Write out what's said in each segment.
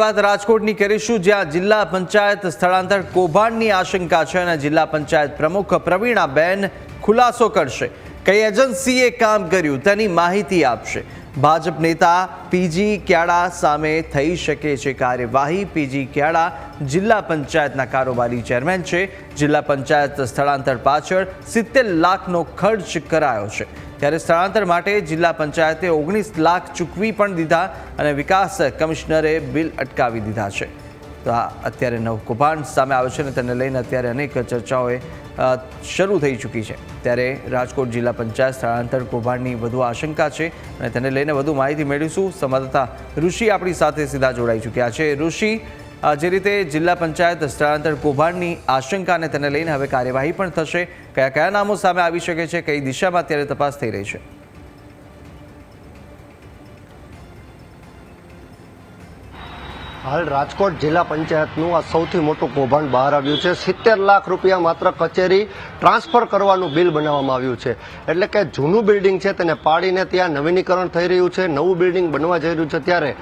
વાત રાજકોટની કરીશું, જ્યાં જિલ્લા પંચાયત સ્થળાંતર કૌભાંડની આશંકા છે અને જિલ્લા પંચાયત પ્રમુખ પ્રવીણાબેન ખુલાસો કરશે. કઈ એજન્સીએ કામ કર્યું તેની માહિતી આપશે. ભાજપ નેતા પીજી ક્યાડા સામે થઈ શકે છે કાર્યવાહી. પીજી ક્યાડા જિલ્લા પંચાયતના કારોબારી ચેરમેન છે. જિલ્લા પંચાયત સ્થળાંતર પાછળ 70 લાખનો ખર્ચ કરાયો છે. ત્યારે સ્થળાંતર માટે જિલ્લા પંચાયતે 19 લાખ ચૂકવી પણ દીધા અને વિકાસ કમિશનરે બિલ અટકાવી દીધા છે. તો આ અત્યારે નવ કૌભાંડ સામે આવે છે અને તેને લઈને અત્યારે અનેક ચર્ચાઓએ શરૂ થઈ ચૂકી છે. ત્યારે રાજકોટ જિલ્લા પંચાયત સ્થળાંતર કૌભાંડની વધુ આશંકા છે અને તેને લઈને વધુ માહિતી મેળવીશું. સંવાદદાતા ઋષિ આપણી સાથે સીધા જોડાઈ ચૂક્યા છે. ઋષિ, જે રીતે જિલ્લા પંચાયત સ્થળાંતર કૌભાંડની આશંકાને તેને લઈને હવે કાર્યવાહી પણ થશે, કયા કયા નામો સામે આવી શકે છે, કઈ દિશામાં અત્યારે તપાસ થઈ રહી છે? હાલ રાજકોટ જિલ્લા પંચાયતનું આ સૌથી મોટું કૌભાંડ બહાર આવ્યું છે. 70 લાખ રૂપિયા માત્ર કચેરી ટ્રાન્સફર કરવાનું બિલ બનાવવામાં આવ્યું છે. એટલે કે જૂનું બિલ્ડિંગ છે તેને પાડીને ત્યાં નવીનીકરણ થઈ રહ્યું છે, નવું બિલ્ડિંગ બનવા જઈ રહ્યું છે. ત્યારે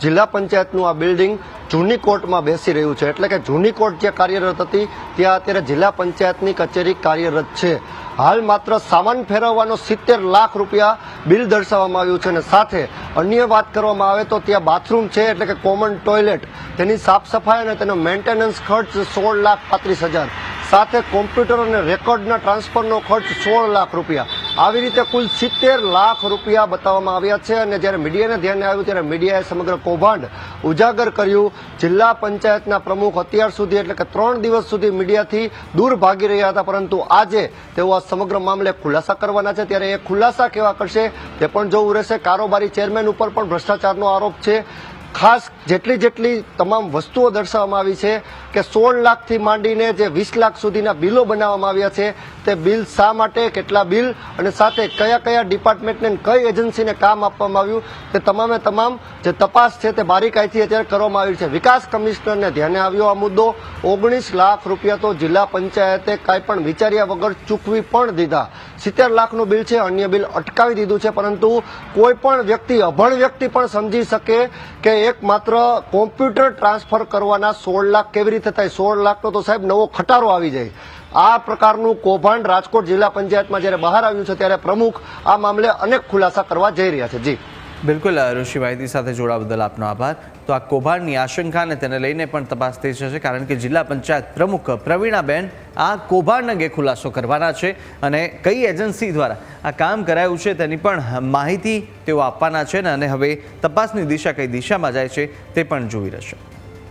જિલ્લા પંચાયતનું આ બિલ્ડિંગ જૂની કોર્ટમાં બેસી રહ્યું છે. એટલે કે જૂની કોર્ટ જે કાર્યરત હતી ત્યાં અત્યારે જિલ્લા પંચાયતની કચેરી કાર્યરત છે. હાલ માત્ર સામાન ફેરવવાનો 70 લાખ રૂપિયા બિલ દર્શાવવામાં આવ્યું છે અને સાથે અન્ય વાત કરવામાં આવે તો ત્યાં બાથરૂમ છે, એટલે કે કોમન ટોયલેટ, તેની સાફ સફાઈ અને તેનો મેન્ટેનન્સ ખર્ચ 16,35,000, સાથે કોમ્પ્યુટર અને રેકોર્ડના ટ્રાન્સફરનો ખર્ચ 16 લાખ રૂપિયા. આવી રીતે કુલ 70 લાખ રૂપિયા બતાવવામાં આવ્યા છે. અને જ્યારે મીડિયાને ધ્યાને આવ્યું ત્યારે મીડિયાએ સમગ્ર કૌભાંડ ઉજાગર કર્યું. જિલ્લા પંચાયતના પ્રમુખ અત્યાર સુધી એટલે કે 3 દિવસ સુધી મીડિયાથી દૂર ભાગી રહ્યા હતા, પરંતુ આજે તેઓ આ સમગ્ર મામલે ખુલાસા કરવાના છે. ત્યારે એ ખુલાસા કેવા કરશે તે પણ જોવું રહેશે. કારોબારી ચેરમેન ઉપર પણ ભ્રષ્ટાચારનો આરોપ છે. ખાસ જેટલી તમામ વસ્તુઓ દર્શાવવામાં આવી છે કે 16 લાખથી માંડીને જે 20 લાખ સુધીના બિલો બનાવવામાં આવ્યા છે, તે બિલ શા માટે, કેટલા બિલ અને સાથે કયા કયા ડિપાર્ટમેન્ટને કઈ એજન્સીને કામ આપવામાં આવ્યું, તે તમામે તમામ જે તપાસ છે તે બારીકાઈથી અત્યારે કરવામાં આવી છે. વિકાસ કમિશનરને ધ્યાને આવ્યો આ મુદ્દો. 19 લાખ રૂપિયા તો જિલ્લા પંચાયતે કાંઈ પણ વિચાર્યા વગર ચૂકવી પણ દીધા. 70 લાખનું બિલ છે, અન્ય બિલ અટકાવી દીધું છે. પરંતુ કોઈ પણ વ્યક્તિ, અભણ વ્યક્તિ પણ સમજી શકે કે એક માત્ર કોમ્પ્યુટર ટ્રાન્સફર કરવાના 16 લાખ કેવી રીતે થાય? 16 લાખનો તો સાહેબ નવો ખટારો આવી જાય. આ પ્રકારનું કૌભાંડ રાજકોટ જિલ્લા પંચાયતમાં જ્યારે બહાર આવ્યું છે ત્યારે પ્રમુખ આ મામલે અનેક ખુલાસા કરવા જઈ રહ્યા છે. જી બિલકુલ ઋષિ, માહિતી સાથે જોડાવા બદલ આપનો આભાર. તો આ કૌભાંડની આશંકાને તેને લઈને પણ તપાસ થઈ જશે, કારણ કે જિલ્લા પંચાયત પ્રમુખ પ્રવીણાબેન આ કૌભાંડ અંગે ખુલાસો કરવાના છે અને કઈ એજન્સી દ્વારા આ કામ કરાયું છે તેની પણ માહિતી તેઓ આપવાના છે અને હવે તપાસની દિશા કઈ દિશામાં જાય છે તે પણ જોઈ રહેશે.